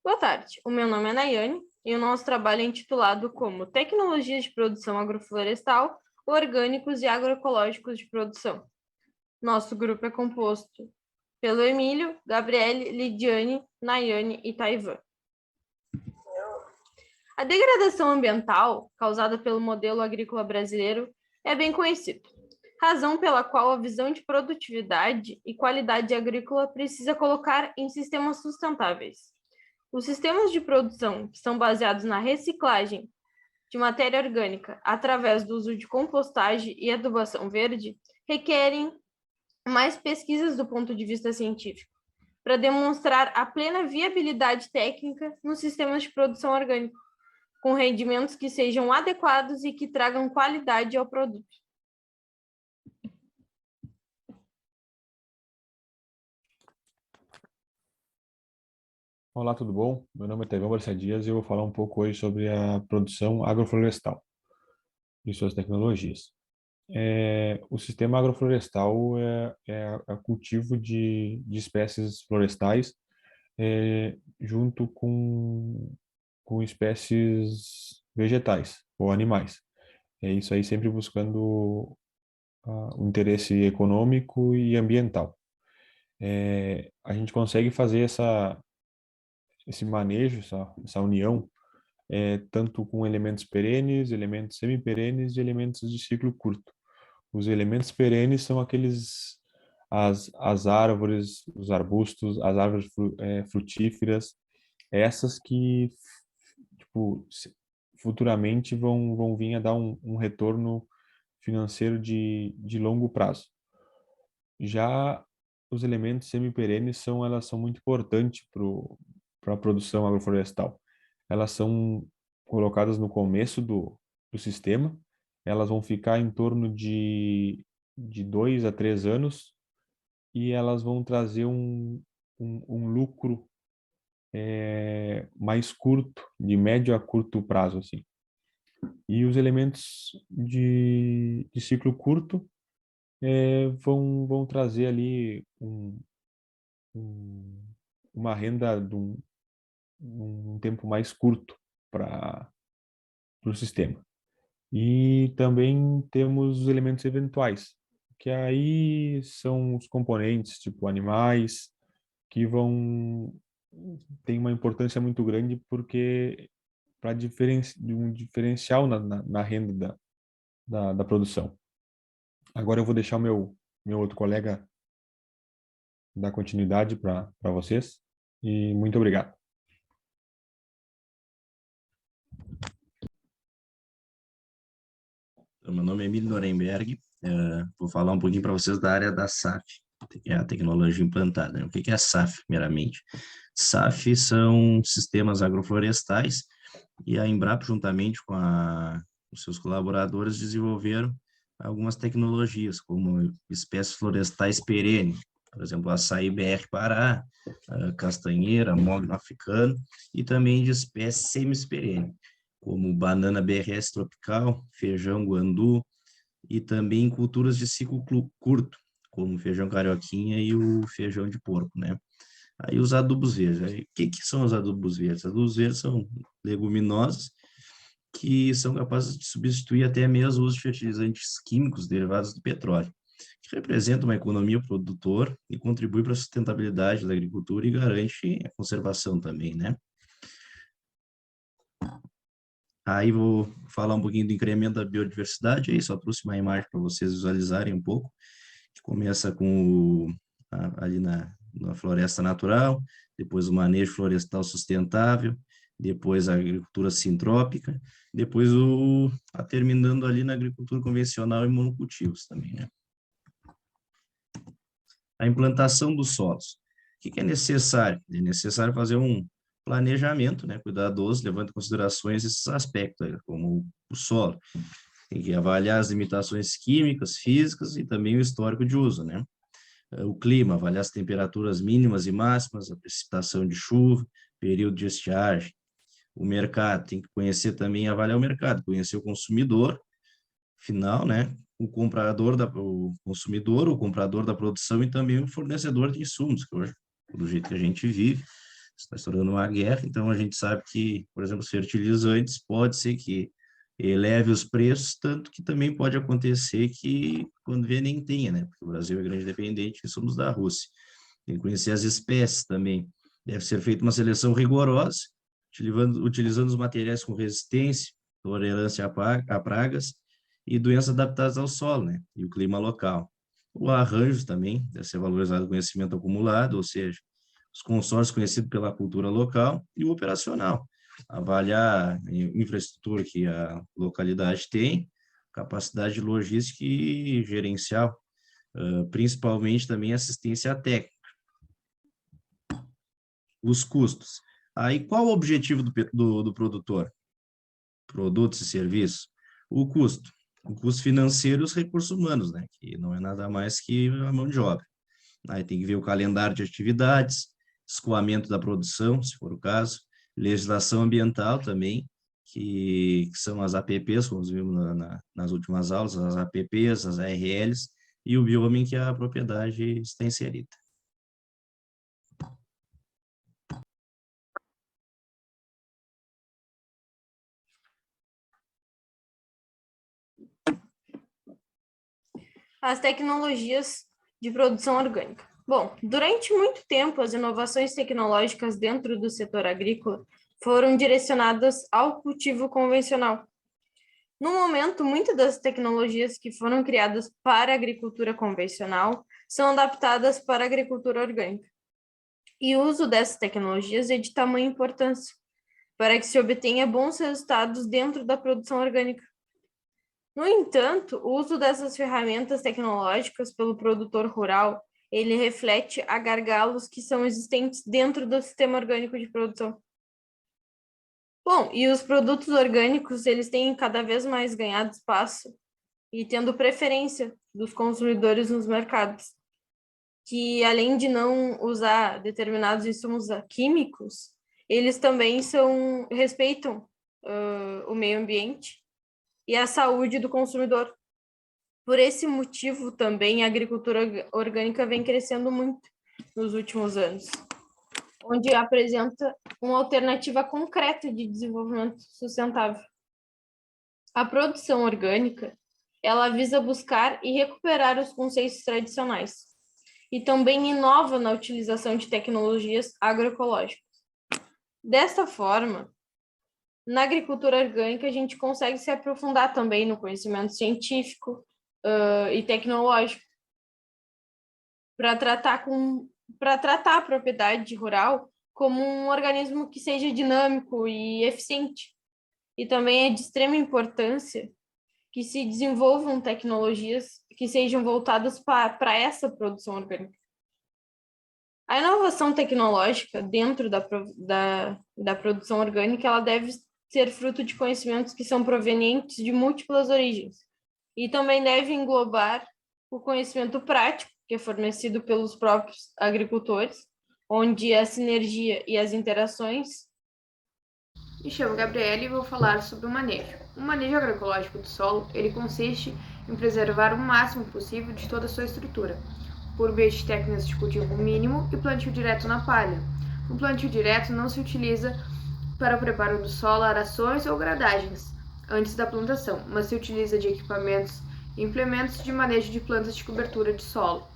Boa tarde, o meu nome é Nayane e o nosso trabalho é intitulado como Tecnologias de Produção Agroflorestal, Orgânicos e Agroecológicos de Produção. Nosso grupo é composto pelo Emílio, Gabriele, Lidiane, Nayane e Taiwan. A degradação ambiental causada pelo modelo agrícola brasileiro é bem conhecida, razão pela qual a visão de produtividade e qualidade agrícola precisa colocar em sistemas sustentáveis. Os sistemas de produção que são baseados na reciclagem de matéria orgânica através do uso de compostagem e adubação verde requerem mais pesquisas do ponto de vista científico, para demonstrar a plena viabilidade técnica nos sistemas de produção orgânica, com rendimentos que sejam adequados e que tragam qualidade ao produto. Olá, tudo bom? Meu nome é Tevão Barcia Dias e eu vou falar um pouco hoje sobre a produção agroflorestal e suas tecnologias. O sistema agroflorestal é o cultivo de espécies florestais junto com espécies vegetais ou animais. É isso aí sempre buscando o interesse econômico e ambiental. A gente consegue fazer esse manejo, essa união tanto com elementos perenes, elementos semi-perenes e elementos de ciclo curto. Os elementos perenes são as árvores, os arbustos, as árvores frutíferas, essas que tipo, futuramente vão vir a dar um retorno financeiro de longo prazo. Já os elementos semi-perenes elas são muito importantes para a produção agroflorestal. Elas são colocadas no começo do sistema, elas vão ficar em torno de 2 a 3 anos e elas vão trazer um lucro mais curto, de médio a curto prazo, assim. E os elementos de ciclo curto vão trazer ali um, uma renda de um tempo mais curto para o sistema. E também temos os elementos eventuais, que aí são os componentes, tipo animais, que tem uma importância muito grande porque para um diferencial na renda da produção. Agora eu vou deixar o meu outro colega dar continuidade para vocês e muito obrigado. Meu nome é Emílio Nuremberg, vou falar um pouquinho para vocês da área da SAF, que é a tecnologia implantada, né? O que é a SAF, primeiramente? SAF são sistemas agroflorestais e a Embrapa, juntamente com os seus colaboradores, desenvolveram algumas tecnologias, como espécies florestais perenes, por exemplo, açaí BR Pará, castanheira, mogno africano, e também de espécies semi-perenes, como banana BRS tropical, feijão guandu, e também culturas de ciclo curto, como o feijão carioquinha e o feijão de porco, né? Aí os adubos verdes. Aí, o que são os adubos verdes? Adubos verdes são leguminosas que são capazes de substituir até mesmo os fertilizantes químicos derivados do petróleo, que representa uma economia produtor e contribui para a sustentabilidade da agricultura e garante a conservação também, né? Aí vou falar um pouquinho do incremento da biodiversidade, aí só trouxe uma imagem para vocês visualizarem um pouco, que começa ali na floresta natural, depois o manejo florestal sustentável, depois a agricultura sintrópica, depois terminando ali na agricultura convencional e monocultivos também, né? A implantação dos solos. O que é necessário? É necessário fazer um planejamento, né, cuidadoso, levando em considerações esses aspectos, como o solo. Tem que avaliar as limitações químicas, físicas e também o histórico de uso, né? O clima, avaliar as temperaturas mínimas e máximas, a precipitação de chuva, período de estiagem. O mercado, tem que conhecer também, avaliar o mercado, conhecer o consumidor final, né? O consumidor, o comprador da produção e também o fornecedor de insumos, que hoje, do jeito que a gente vive, Está estourando uma guerra, então a gente sabe que, por exemplo, os fertilizantes pode ser que eleve os preços, tanto que também pode acontecer que quando vê nem tenha, né? Porque o Brasil é grande dependente e somos da Rússia. Tem que conhecer as espécies também. Deve ser feita uma seleção rigorosa, utilizando os materiais com resistência, tolerância a pragas e doenças adaptadas ao solo, né? E o clima local. O arranjo também deve ser valorizado o conhecimento acumulado, ou seja, os consórcios conhecidos pela cultura local e o operacional. Avaliar a infraestrutura que a localidade tem, capacidade logística e gerencial, principalmente também assistência técnica. Os custos. Aí, qual o objetivo do produtor? Produtos e serviços? O custo financeiro e os recursos humanos, né? Que não é nada mais que a mão de obra. Aí tem que ver o calendário de atividades, escoamento da produção, se for o caso, legislação ambiental também, que são as APPs, como vimos nas últimas aulas, as APPs, as ARLs, e o bioma em que a propriedade está inserida. As tecnologias de produção orgânica. Bom, durante muito tempo, as inovações tecnológicas dentro do setor agrícola foram direcionadas ao cultivo convencional. No momento, muitas das tecnologias que foram criadas para a agricultura convencional são adaptadas para a agricultura orgânica. E o uso dessas tecnologias é de tamanha importância para que se obtenha bons resultados dentro da produção orgânica. No entanto, o uso dessas ferramentas tecnológicas pelo produtor rural, ele reflete a gargalos que são existentes dentro do sistema orgânico de produção. Bom, e os produtos orgânicos, eles têm cada vez mais ganhado espaço e tendo preferência dos consumidores nos mercados, que além de não usar determinados insumos químicos, eles também respeitam o meio ambiente e a saúde do consumidor. Por esse motivo, também, a agricultura orgânica vem crescendo muito nos últimos anos, onde apresenta uma alternativa concreta de desenvolvimento sustentável. A produção orgânica, ela visa buscar e recuperar os conceitos tradicionais e também inova na utilização de tecnologias agroecológicas. Desta forma, na agricultura orgânica, a gente consegue se aprofundar também no conhecimento científico e tecnológico para tratar a propriedade rural como um organismo que seja dinâmico e eficiente. E também é de extrema importância que se desenvolvam tecnologias que sejam voltadas para essa produção orgânica. A inovação tecnológica dentro da produção orgânica, ela deve ser fruto de conhecimentos que são provenientes de múltiplas origens e também deve englobar o conhecimento prático, que é fornecido pelos próprios agricultores, onde a sinergia e as interações. Me chamo Gabriela e vou falar sobre o manejo. O manejo agroecológico do solo, ele consiste em preservar o máximo possível de toda a sua estrutura, por meio de técnicas de cultivo mínimo e plantio direto na palha. O plantio direto não se utiliza para o preparo do solo, arações ou gradagens antes da plantação, mas se utiliza de equipamentos e implementos de manejo de plantas de cobertura de solo.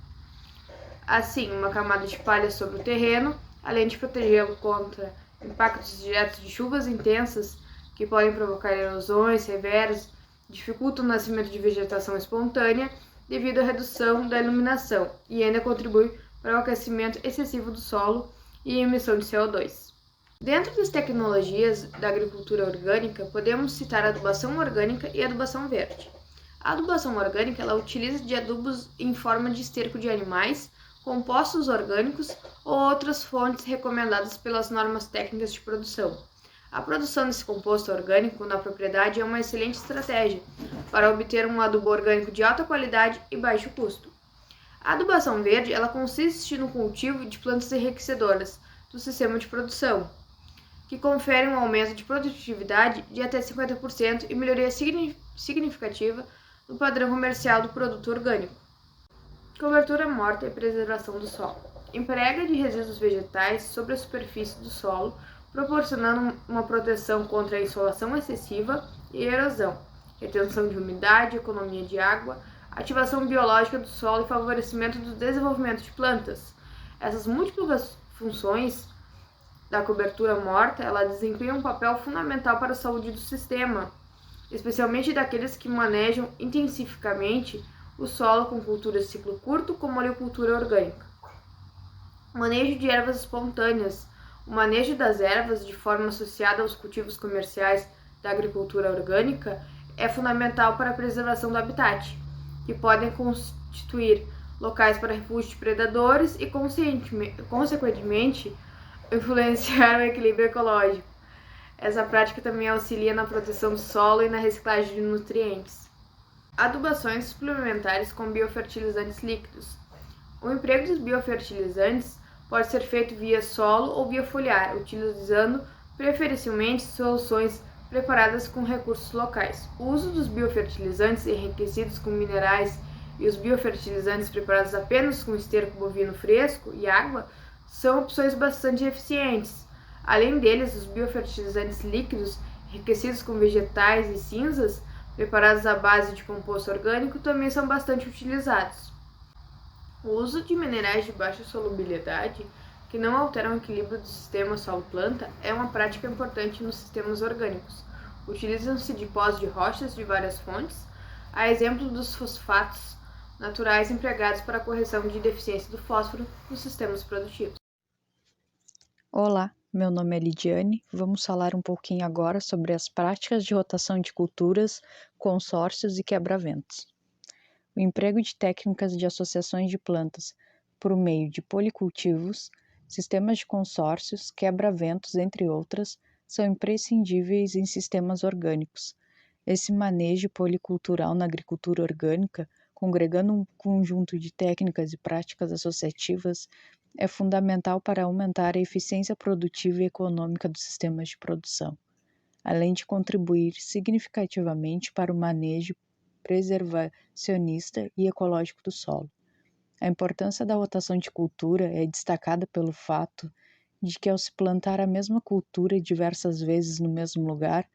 Assim, uma camada de palha sobre o terreno, além de protegê-lo contra impactos diretos de chuvas intensas que podem provocar erosões severas, dificultam o nascimento de vegetação espontânea devido à redução da iluminação e ainda contribui para o aquecimento excessivo do solo e emissão de CO2. Dentro das tecnologias da agricultura orgânica, podemos citar a adubação orgânica e a adubação verde. A adubação orgânica, ela utiliza de adubos em forma de esterco de animais, compostos orgânicos ou outras fontes recomendadas pelas normas técnicas de produção. A produção desse composto orgânico na propriedade é uma excelente estratégia para obter um adubo orgânico de alta qualidade e baixo custo. A adubação verde, ela consiste no cultivo de plantas enriquecedoras do sistema de produção, que conferem um aumento de produtividade de até 50% e melhoria significativa no padrão comercial do produto orgânico. Cobertura morta e preservação do solo. Emprega de resíduos vegetais sobre a superfície do solo, proporcionando uma proteção contra a insolação excessiva e erosão, retenção de umidade, economia de água, ativação biológica do solo e favorecimento do desenvolvimento de plantas. Essas múltiplas funções da cobertura morta, ela desempenha um papel fundamental para a saúde do sistema, especialmente daqueles que manejam intensificamente o solo com culturas de ciclo curto, como a agricultura orgânica. Manejo de ervas espontâneas. O manejo das ervas de forma associada aos cultivos comerciais da agricultura orgânica é fundamental para a preservação do habitat, que podem constituir locais para refúgio de predadores e, consequentemente, influenciar o equilíbrio ecológico. Essa prática também auxilia na proteção do solo e na reciclagem de nutrientes. Adubações suplementares com biofertilizantes líquidos. O emprego dos biofertilizantes pode ser feito via solo ou via foliar, utilizando preferencialmente soluções preparadas com recursos locais. O uso dos biofertilizantes enriquecidos com minerais e os biofertilizantes preparados apenas com esterco bovino fresco e água são opções bastante eficientes. Além deles, os biofertilizantes líquidos enriquecidos com vegetais e cinzas, preparados à base de composto orgânico, também são bastante utilizados. O uso de minerais de baixa solubilidade, que não alteram o equilíbrio do sistema solo-planta, é uma prática importante nos sistemas orgânicos. Utilizam-se depósitos de rochas de várias fontes, a exemplo dos fosfatos naturais empregados para a correção de deficiência do fósforo nos sistemas produtivos. Olá, meu nome é Lidiane. Vamos falar um pouquinho agora sobre as práticas de rotação de culturas, consórcios e quebra-ventos. O emprego de técnicas de associações de plantas por meio de policultivos, sistemas de consórcios, quebra-ventos, entre outras, são imprescindíveis em sistemas orgânicos. Esse manejo policultural na agricultura orgânica, congregando um conjunto de técnicas e práticas associativas, é fundamental para aumentar a eficiência produtiva e econômica dos sistemas de produção, além de contribuir significativamente para o manejo preservacionista e ecológico do solo. A importância da rotação de cultura é destacada pelo fato de que, ao se plantar a mesma cultura diversas vezes no mesmo lugar,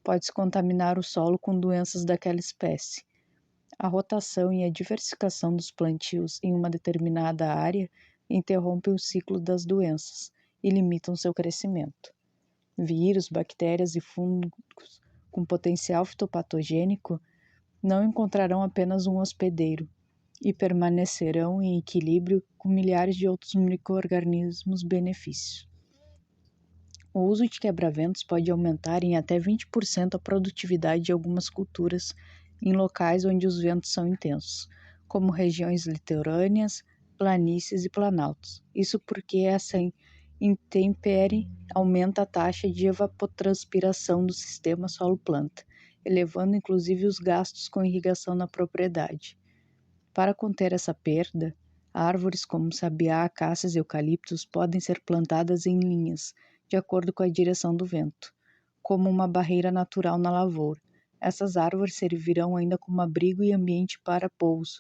pode-se contaminar o solo com doenças daquela espécie. A rotação e a diversificação dos plantios em uma determinada área interrompem o ciclo das doenças e limitam seu crescimento. Vírus, bactérias e fungos com potencial fitopatogênico não encontrarão apenas um hospedeiro e permanecerão em equilíbrio com milhares de outros micro-organismos benefícios. O uso de quebra-ventos pode aumentar em até 20% a produtividade de algumas culturas em locais onde os ventos são intensos, como regiões litorâneas, planícies e planaltos. Isso porque essa intempérie aumenta a taxa de evapotranspiração do sistema solo-planta, elevando inclusive os gastos com irrigação na propriedade. Para conter essa perda, árvores como sabiá, acácias e eucaliptos podem ser plantadas em linhas, de acordo com a direção do vento, como uma barreira natural na lavoura. Essas árvores servirão ainda como abrigo e ambiente para pouso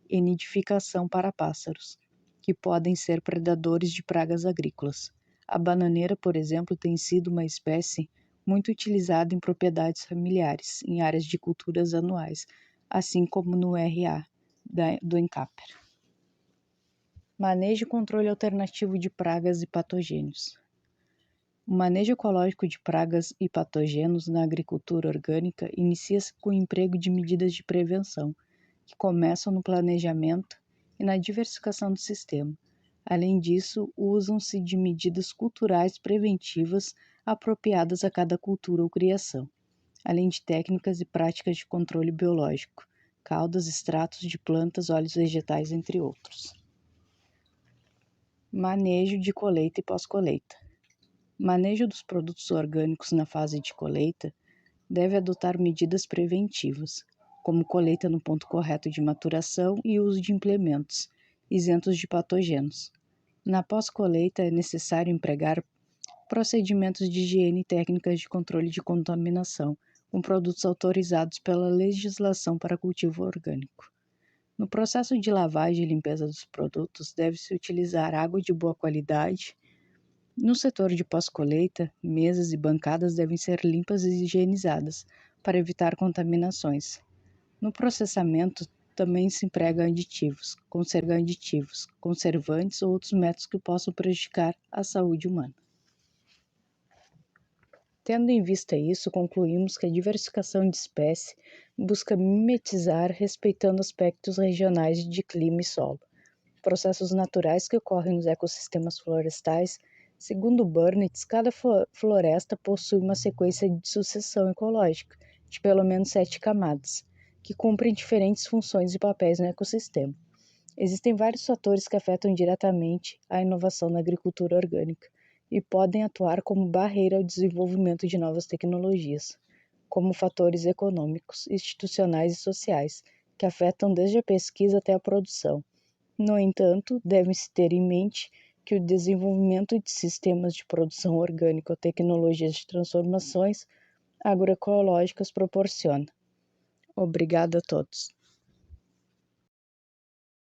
e nidificação para pássaros, que podem ser predadores de pragas agrícolas. A bananeira, por exemplo, tem sido uma espécie muito utilizada em propriedades familiares, em áreas de culturas anuais, assim como no RA do Encaper. Manejo e controle alternativo de pragas e patogênios. O manejo ecológico de pragas e patogênios na agricultura orgânica inicia-se com o emprego de medidas de prevenção, que começam no planejamento e na diversificação do sistema. Além disso, usam-se de medidas culturais preventivas apropriadas a cada cultura ou criação, além de técnicas e práticas de controle biológico, caudas, extratos de plantas, óleos vegetais, entre outros. Manejo de colheita e pós-colheita. O manejo dos produtos orgânicos na fase de colheita deve adotar medidas preventivas, como colheita no ponto correto de maturação e uso de implementos isentos de patógenos. Na pós-colheita é necessário empregar procedimentos de higiene e técnicas de controle de contaminação com produtos autorizados pela legislação para cultivo orgânico. No processo de lavagem e limpeza dos produtos, deve-se utilizar água de boa qualidade. No setor de pós-colheita, mesas e bancadas devem ser limpas e higienizadas para evitar contaminações. No processamento, também se emprega aditivos, conservantes ou outros métodos que possam prejudicar a saúde humana. Tendo em vista isso, concluímos que a diversificação de espécie busca mimetizar respeitando aspectos regionais de clima e solo, processos naturais que ocorrem nos ecossistemas florestais. Segundo Burnett, cada floresta possui uma sequência de sucessão ecológica de pelo menos 7 camadas, que cumprem diferentes funções e papéis no ecossistema. Existem vários fatores que afetam diretamente a inovação na agricultura orgânica e podem atuar como barreira ao desenvolvimento de novas tecnologias, como fatores econômicos, institucionais e sociais, que afetam desde a pesquisa até a produção. No entanto, deve-se ter em mente que o desenvolvimento de sistemas de produção orgânica ou tecnologias de transformações agroecológicas proporciona. Obrigada a todos.